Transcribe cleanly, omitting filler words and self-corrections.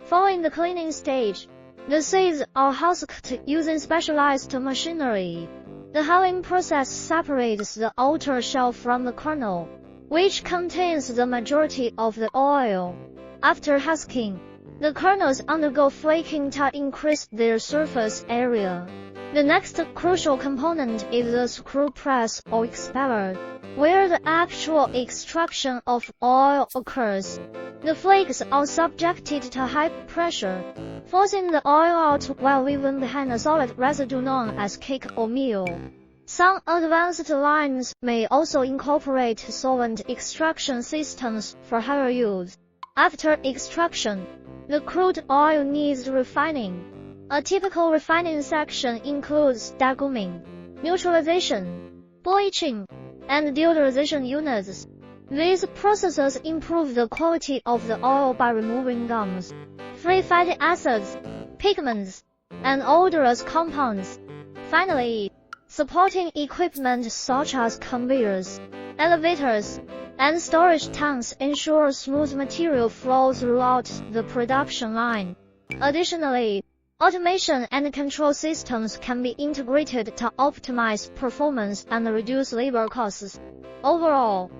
Following the cleaning stage, the seeds are husked using specialized machinery. The hulling process separates the outer shell from the kernel, which contains the majority of the oil. After husking, the kernels undergo flaking to increase their surface area. The next crucial component is the screw press or expeller, where the actual extraction of oil occurs. The flakes are subjected to high pressure, forcing the oil out while leaving behind a solid residue known as cake or meal. Some advanced lines may also incorporate solvent extraction systems for higher use. After extraction, the crude oil needs refining. A typical refining section includes degumming, neutralization, bleaching, and deodorization units. These processes improve the quality of the oil by removing gums, free fatty acids, pigments, and odorous compounds. Finally, supporting equipment such as conveyors, elevators, and storage tanks ensure smooth material flow throughout the production line. Additionally, automation and control systems can be integrated to optimize performance and reduce labor costs. Overall,